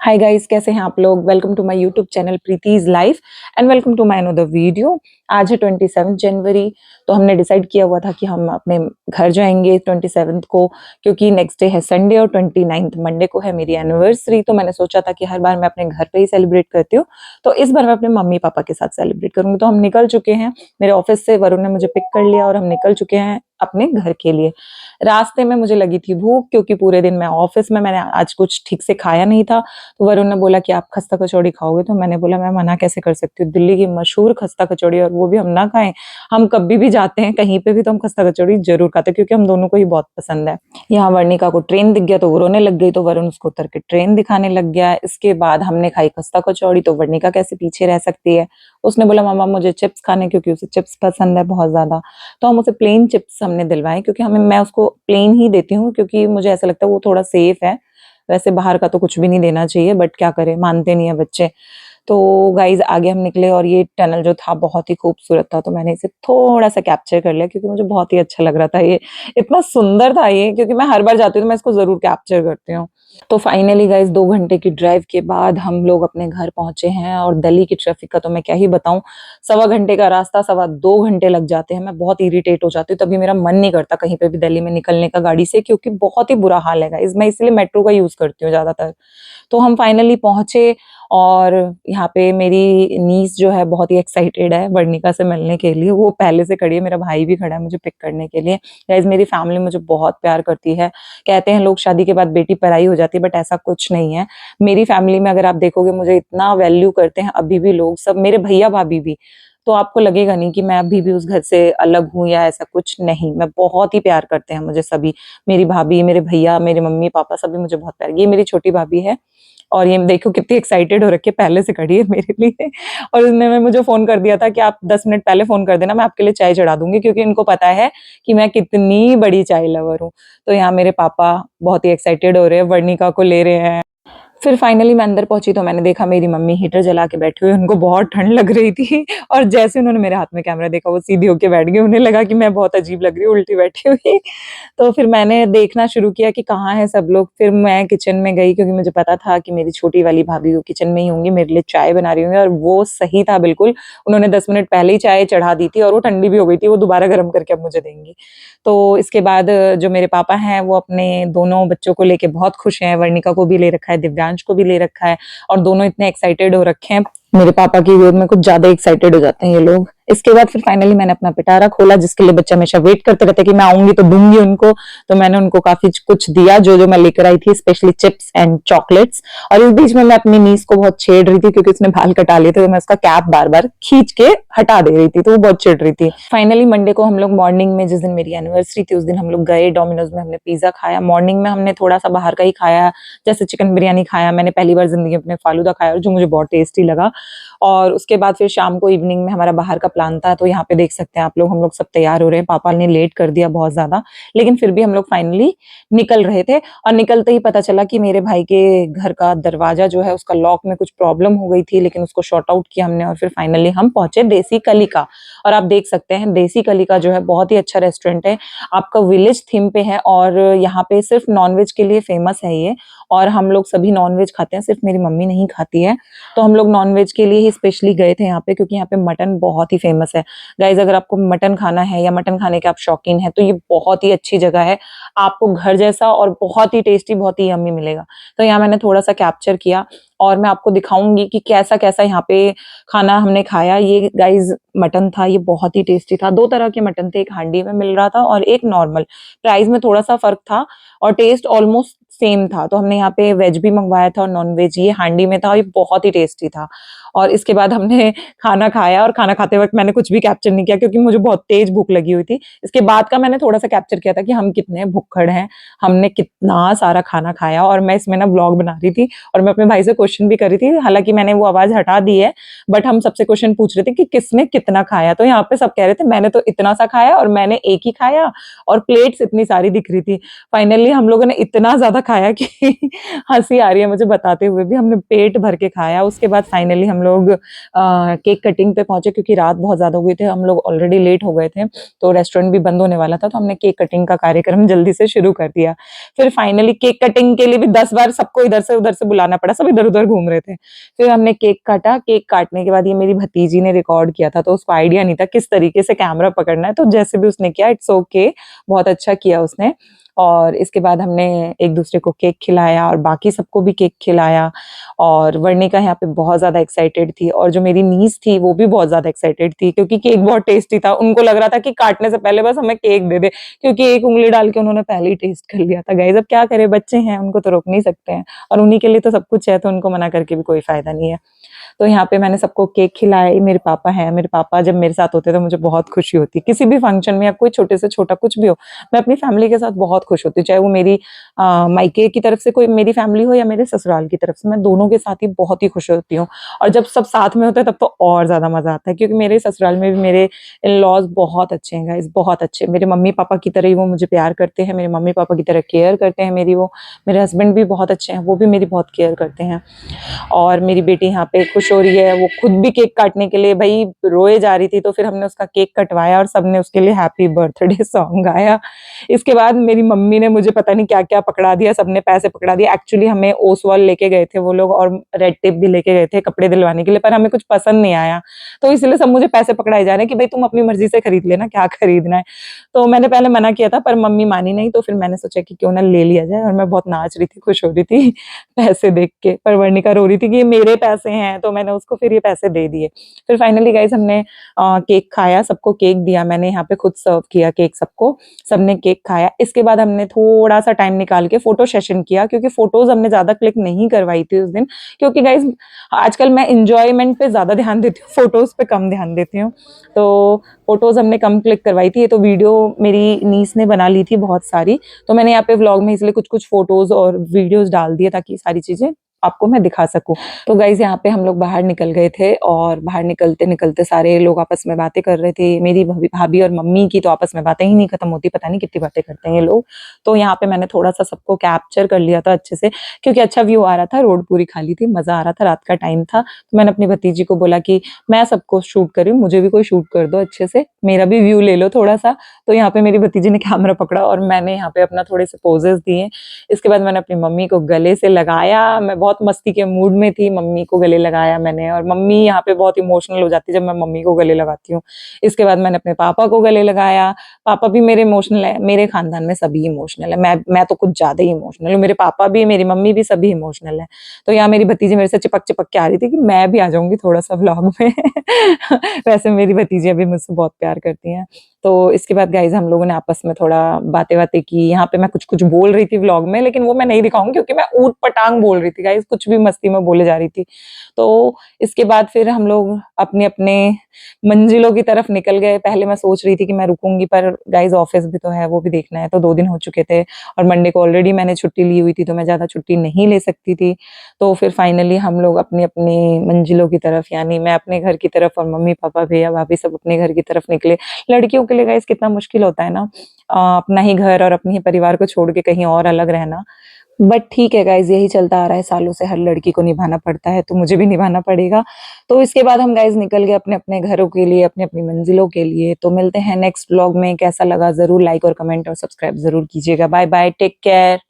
Hi guys, कैसे हैं आप लोग। Welcome to my YouTube channel Preeti's life and welcome to my another video. आज है 27 जनवरी। तो हमने डिसाइड किया हुआ था कि हम अपने घर जाएंगे 27 को, क्योंकि नेक्स्ट डे है संडे और 29 मंडे को है मेरी एनिवर्सरी। तो मैंने सोचा था कि हर बार मैं अपने घर पे ही सेलिब्रेट करती हूँ, तो इस बार मैं अपने मम्मी पापा के साथ सेलिब्रेट करूंगी। तो हम निकल चुके हैं, मेरे ऑफिस से वरुण ने मुझे पिक कर लिया और हम निकल चुके हैं अपने घर के लिए। रास्ते में मुझे लगी थी भूख, क्योंकि पूरे दिन मैं ऑफिस में मैंने आज कुछ ठीक से खाया नहीं था। तो वरुण ने बोला कि आप खस्ता कचौड़ी खाओगे, तो मैंने बोला मैं मना कैसे कर सकती हूँ। दिल्ली की मशहूर खस्ता कचौड़ी, और वो भी हम ना खाएं। हम कभी भी जाते हैं कहीं पे भी तो हम खस्ता कचौड़ी जरूर खाते हैं, क्योंकि हम दोनों को ही बहुत पसंद है। यहाँ वर्णिका को ट्रेन दिख गया तो वो रोने लग गई, तो वरुण उसको उतर के ट्रेन दिखाने लग गया। इसके बाद हमने खाई खस्ता कचौड़ी, तो वर्णिका कैसे पीछे रह सकती है। उसने बोला मामा मुझे चिप्स खाने, क्योंकि उसे चिप्स पसंद है बहुत ज्यादा। तो हम उसे प्लेन चिप्स हमने दिलवाए, क्योंकि हमें मैं उसको प्लेन ही देती हूँ, क्योंकि मुझे ऐसा लगता है वो थोड़ा सेफ है। वैसे बाहर का तो कुछ भी नहीं देना चाहिए, बट क्या करें, मानते नहीं है बच्चे। तो गाइज आगे हम निकले और ये टनल जो था बहुत ही खूबसूरत था, तो मैंने इसे थोड़ा सा कैप्चर कर लिया, क्योंकि मुझे बहुत ही अच्छा लग रहा था। ये इतना सुंदर था ये, क्योंकि मैं हर बार जाती हूँ तो मैं इसको जरूर कैप्चर करती हूँ। तो फाइनली गाइज 2 घंटे की ड्राइव के बाद हम लोग अपने घर पहुंचे हैं। और दिल्ली की ट्रैफिक का तो मैं क्या ही बताऊं, 1.25 घंटे का रास्ता 2.25 घंटे लग जाते हैं। मैं बहुत इरिटेट हो जाती हूँ, तभी मेरा मन नहीं करता कहीं पे भी दिल्ली में निकलने का गाड़ी से, क्योंकि बहुत ही बुरा हाल है गाइज। मैं इसलिए मेट्रो का यूज करती हूँ ज्यादातर। तो हम फाइनली पहुंचे, और यहाँ पे मेरी नीस जो है बहुत ही एक्साइटेड है वर्णिका से मिलने के लिए। वो पहले से खड़ी है, मेरा भाई भी खड़ा है मुझे पिक करने के लिए। गाइस मेरी फैमिली मुझे बहुत प्यार करती है। कहते हैं लोग शादी के बाद बेटी पराई हो जाती है, बट ऐसा कुछ नहीं है। मेरी फैमिली में अगर आप देखोगे, मुझे इतना वैल्यू करते हैं अभी भी लोग, सब मेरे भैया भाभी भी। तो आपको लगेगा नहीं कि मैं अभी भी उस घर से अलग हूँ या ऐसा कुछ नहीं। मैं बहुत ही प्यार करते हैं मुझे सभी। मेरी भाभी, मेरे भैया, मेरे मम्मी पापा सभी मुझे बहुत प्यार। ये मेरी छोटी भाभी है, और ये देखो कितनी एक्साइटेड हो रखी है, पहले से खड़ी है मेरे लिए। और उसने मुझे फोन कर दिया था कि आप 10 मिनट पहले फोन कर देना, मैं आपके लिए चाय चढ़ा दूंगी, क्योंकि इनको पता है कि मैं कितनी बड़ी चाय लवर हूँ। तो यहाँ मेरे पापा बहुत ही एक्साइटेड हो रहे हैं, वर्णिका को ले रहे हैं। फिर फाइनली मैं अंदर पहुंची तो मैंने देखा मेरी मम्मी हीटर जला के बैठी हुई, उनको बहुत ठंड लग रही थी। और जैसे उन्होंने मेरे हाथ में कैमरा देखा, वो सीधी होके बैठ गई। उन्हें लगा कि मैं बहुत अजीब लग रही हूँ उल्टी बैठी हुई। तो फिर मैंने देखना शुरू किया कि कहाँ है सब लोग। फिर मैं किचन में गई, क्योंकि मुझे पता था कि मेरी छोटी वाली भाभी वो किचन में ही होंगी, मेरे लिए चाय बना रही होंगी। और वो सही था बिल्कुल, उन्होंने 10 मिनट पहले ही चाय चढ़ा दी थी, और वो ठंडी भी हो गई थी। वो दोबारा गर्म करके अब मुझे देंगी। तो इसके बाद जो मेरे पापा हैं वो अपने दोनों बच्चों को लेके बहुत खुश हैं। वर्णिका को भी ले रखा है, दिव्यांश को भी ले रखा है, और दोनों इतने एक्साइटेड हो रखे हैं। मेरे पापा की गोद में कुछ ज्यादा एक्साइटेड हो जाते हैं ये लोग। इसके बाद फिर फाइनली मैंने अपना पिटारा खोला, जिसके लिए बच्चे हमेशा वेट करते रहते कि मैं आऊंगी तो दूंगी उनको। तो मैंने उनको काफी कुछ दिया, जो जो मैं लेकर आई थी, स्पेशली चिप्स एंड चॉकलेट्स। और इस बीच में मैं अपनी नीस को बहुत छेड़ रही थी, क्योंकि उसने बाल कटा लिए थे, तो मैं उसका कैप बार बार खींच के हटा दे रही थी, तो वो बहुत चिढ़ रही थी। फाइनली मंडे को हम लोग मॉर्निंग में, जिस दिन मेरी एनिवर्सरी थी, उस दिन हम लोग गए डोमिनोज में, हमने पिज्जा खाया। मॉर्निंग में हमने थोड़ा सा बाहर का ही खाया, जैसे चिकन बिरयानी खाया। मैंने पहली बार जिंदगी में फालूदा खाया, और जो मुझे बहुत टेस्टी लगा। और उसके बाद फिर शाम को इवनिंग में हमारा बाहर का प्लान था। तो यहाँ पे देख सकते हैं आप लोग, हम लोग सब तैयार हो रहे हैं। पापा ने लेट कर दिया बहुत ज्यादा, लेकिन फिर भी हम लोग फाइनली निकल रहे थे। और निकलते ही पता चला कि मेरे भाई के घर का दरवाजा जो है, उसका लॉक में कुछ प्रॉब्लम हो गई थी, लेकिन उसको शॉर्ट आउट किया हमने। और फिर फाइनली हम पहुंचे देसी कलिका। और आप देख सकते हैं देसी कलिका जो है बहुत ही अच्छा रेस्टोरेंट है, आपका विलेज थीम पे है। और यहाँ पे सिर्फ नॉनवेज के लिए फेमस है ये, और हम लोग सभी नॉनवेज खाते हैं, सिर्फ मेरी मम्मी नहीं खाती है। तो हम लोग नॉनवेज के लिए ही स्पेशली गए थे यहाँ पे, क्योंकि यहाँ पे मटन बहुत ही फेमस है। गाइज अगर आपको मटन खाना है या मटन खाने के आप शौकीन हैं, तो ये बहुत ही अच्छी जगह है। आपको घर जैसा और बहुत ही टेस्टी, बहुत ही यम्मी मिलेगा। तो यहाँ मैंने थोड़ा सा कैप्चर किया, और मैं आपको दिखाऊंगी कि कैसा कैसा यहाँ पे खाना हमने खाया। ये गाइज मटन था, ये बहुत ही टेस्टी था। 2 तरह के मटन थे, एक हांडी में मिल रहा था और एक नॉर्मल। प्राइस में थोड़ा सा फर्क था, और टेस्ट ऑलमोस्ट सेम था। तो हमने यहाँ पे वेज भी मंगवाया था और नॉन वेज। ये हांडी में था, और ये बहुत ही टेस्टी था। और इसके बाद हमने खाना खाया, और खाना खाते वक्त मैंने कुछ भी कैप्चर नहीं किया, क्योंकि मुझे बहुत तेज भूख लगी हुई थी। इसके बाद का मैंने थोड़ा सा कैप्चर किया था कि हम कितने भुक्खड़ हैं, हमने कितना सारा खाना खाया। और मैं इसमें ना व्लॉग बना रही थी, और मैं अपने भाई से क्वेश्चन भी कर रही थी। हालांकि मैंने वो आवाज हटा दी है, बट हम सबसे क्वेश्चन पूछ रहे थे कि किसने कितना खाया। तो यहाँ पे सब कह रहे थे मैंने तो इतना सा खाया, और मैंने एक ही खाया, और प्लेट्स इतनी सारी दिख रही थी। फाइनली हम लोगों ने इतना ज्यादा खाया कि हँसी आ रही है मुझे बताते हुए भी। हमने पेट भर के खाया। उसके बाद फाइनली हम लोग केक कटिंग पे पहुँचे क्योंकि रात बहुत ज़्यादा हो गई थी, हम लोग ऑलरेडी लेट हो गए थे, तो रेस्टोरेंट भी बंद होने वाला था, तो हमने केक कटिंग का कार्यक्रम जल्दी से शुरू कर दिया। फिर फाइनली केक कटिंग के लिए भी 10 बार सबको इधर से उधर से बुलाना पड़ा, सब इधर-उधर घूम रहे थे। फिर हमने केक काटा, केक काटने के बाद ये मेरी भतीजी ने रिकॉर्ड किया था, तो उसको आइडिया नहीं था किस तरीके से कैमरा पकड़ना है, तो जैसे भी उसने किया इट्स ओके, बहुत अच्छा किया उसने। और इसके बाद हमने एक-दूसरे को केक खिलाया और बाकी सबको भी केक खिलाया और वर्णिका यहाँ पे बहुत ज़्यादा एक्साइटेड थी और जो मेरी नीज़ थी वो भी बहुत ज़्यादा एक्साइटेड थी क्योंकि केक बहुत टेस्टी था। उनको लग रहा था कि काटने से पहले बस हमें केक दे दे क्योंकि एक उँगली डाल के उन्होंने पहले ही टेस्ट कर लिया था। गाइज़ अब क्या करें, बच्चे हैं, उनको तो रोक नहीं सकते हैं और उन्हीं के लिए तो सब कुछ है, तो उनको मना करके भी कोई फ़ायदा नहीं है। तो यहाँ पे मैंने सबको केक खिलाए। मेरे पापा हैं, मेरे पापा जब मेरे साथ होते हैं तो मुझे बहुत खुशी होती है। किसी भी फंक्शन में या कोई छोटे से छोटा कुछ भी हो, मैं अपनी फैमिली के साथ बहुत खुश होती हूँ। चाहे वो मेरी मायके की तरफ से कोई मेरी फैमिली हो या मेरे ससुराल की तरफ से, मैं दोनों के साथ ही बहुत ही खुश होती हूँ। और जब सब साथ में होते हैं तब तो और ज़्यादा मज़ा आता है क्योंकि मेरे ससुराल में भी मेरे इन-लॉज़ बहुत अच्छे हैं गाइज़, बहुत अच्छे। मेरे मम्मी-पापा की तरह ही वो मुझे प्यार करते हैं, मेरे मम्मी-पापा की तरह केयर करते हैं मेरी वो। मेरे हस्बैंड भी बहुत अच्छे हैं, वो भी मेरी बहुत केयर करते हैं। और मेरी बेटी यहाँ पे खुश हो रही है, वो खुद भी केक काटने के लिए भई रोए जा रही थी, तो फिर हमने उसका केक कटवाया और सबने उसके लिए हैप्पी बर्थडे सॉन्ग गाया। इसके बाद मेरी मम्मी ने मुझे पता नहीं क्या-क्या पकड़ा दिया, सबने पैसे पकड़ा दिए। एक्चुअली हमें ओसवाल लेके गए थे वो लोग और रेड टेप भी लेके गए थे कपड़े दिलवाने के लिए, पर हमें कुछ पसंद नहीं आया। तो इसलिए सब मुझे पैसे पकड़ाए जा रहे हैं कि भई तुम अपनी मर्ज़ी से खरीद लेना, क्या खरीदना है। तो मैंने पहले मना किया था पर मम्मी मानी नहीं, तो फिर मैंने सोचा कि क्यों ना ले लिया जाए और मैं बहुत नाच रही थी, खुश हो रही थी पैसे देख के। पर वर्णिका रो रही थी कि ये मेरे पैसे हैं, तो मैंने उसको फिर ये पैसे दे दिए। फिर फाइनली गाइज़ हमने केक खाया, सबको केक दिया, मैंने यहाँ पे खुद सर्व किया केक सबको, सबने केक खाया। इसके बाद हमने थोड़ा-सा टाइम निकाल के फ़ोटो सेशन किया क्योंकि फ़ोटोज़ हमने ज़्यादा क्लिक नहीं करवाई थी उस दिन क्योंकि गाइज़ आजकल मैं एन्जॉयमेंट पे ज़्यादा ध्यान देती हूँ, फ़ोटोज़ पे कम ध्यान देती हूँ। तो फ़ोटोज़ हमने कम क्लिक करवाई थी, ये तो वीडियो मेरी नीस ने बना ली थी बहुत सारी, तो मैंने यहाँ पे व्लॉग में इसलिए कुछ-कुछ फ़ोटोज़ और वीडियोज़ डाल दिए ताकि सारी चीज़ें आपको मैं दिखा सकूँ। तो गाइज़ यहाँ पे हम लोग बाहर निकल गए थे और बाहर निकलते-निकलते सारे लोग आपस में बातें कर रहे थे। मेरी भाभी और मम्मी की तो आपस में बातें ही नहीं खत्म होती, पता नहीं कितनी बातें करते हैं ये लोग। तो यहाँ पे मैंने थोड़ा-सा सबको कैप्चर कर लिया था अच्छे से क्योंकि अच्छा व्यू आ रहा था, रोड पूरी खाली थी, मज़ा आ रहा था, रात का टाइम था। तो मैंने अपनी भतीजी को बोला कि मैं सबको शूट कर रही हूँ, मुझे भी कोई शूट कर दो अच्छे से, मेरा भी व्यू ले लो थोड़ा-सा। तो यहाँ पे मेरी भतीजी ने कैमरा पकड़ा और मैंने यहाँ पे अपना थोड़े से पोजेज़ दिए। इसके बाद मैंने अपनी मम्मी को गले से लगाया, मैं बहुत मस्ती के मूड में थी, मम्मी को गले लगाया मैंने और मम्मी यहाँ पे बहुत इमोशनल हो जाती है जब मैं मम्मी को गले लगाती हूँ। इसके बाद मैंने अपने पापा को गले लगाया, पापा भी मेरे इमोशनल है, मेरे खानदान में सभी इमोशनल है, मैं तो कुछ ज़्यादा ही इमोशनल हूँ, मेरे पापा भी, मेरी मम्मी भी सभी इमोशनल हैं। तो यहाँ मेरी भतीजी मेरे से चिपक-चिपक के आ रही थी कि मैं भी आ जाऊँगी थोड़ा-सा व्लॉग में। वैसे मेरी भतीजियाँ भी मुझसे बहुत प्यार करती हैं। तो इसके बाद गाइज़ हम लोगों ने आपस में थोड़ा बातें-वातें की। यहाँ पे मैं कुछ-कुछ बोल रही थी व्लॉग में, लेकिन वो मैं नहीं दिखाऊँगी क्योंकि मैं ऊट-पटांग बोल रही थी गाइज़, कुछ भी मस्ती में बोले जा रही थी। तो इसके बाद फिर हम लोग अपने-अपने मंज़िलों की तरफ निकल गए। पहले मैं सोच रही थी कि मैं रुकूँगी पर गाइज़ ऑफ़िस भी तो है, वो भी देखना है, तो 2 दिन हो चुके थे और मंडे को ऑलरेडी मैंने छुट्टी ली हुई थी, तो मैं ज़्यादा छुट्टी नहीं ले सकती थी। तो फिर फाइनली हम लोग अपनी-अपनी मंज़िलों की तरफ यानी मैं अपने घर की तरफ और मम्मी-पापा, भैया-भाभी सब अपने घर की तरफ निकले। लड़कियों के लिए गाइस कितना मुश्किल होता है ना अपना ही घर और अपने ही परिवार को छोड़ के कहीं और अलग रहना। बट ठीक है गाइस, यही चलता आ रहा है सालों से, हर लड़की को निभाना पड़ता है, तो मुझे भी निभाना पड़ेगा। तो इसके बाद हम गाइस निकल गए अपने-अपने घरों के लिए, अपनी-अपनी मंजिलों के लिए। तो मिलते हैं नेक्स्ट व्लॉग में, कैसा लगा ज़रूर लाइक और कमेंट और सब्सक्राइब ज़रूर कीजिएगा। Bye bye, take care.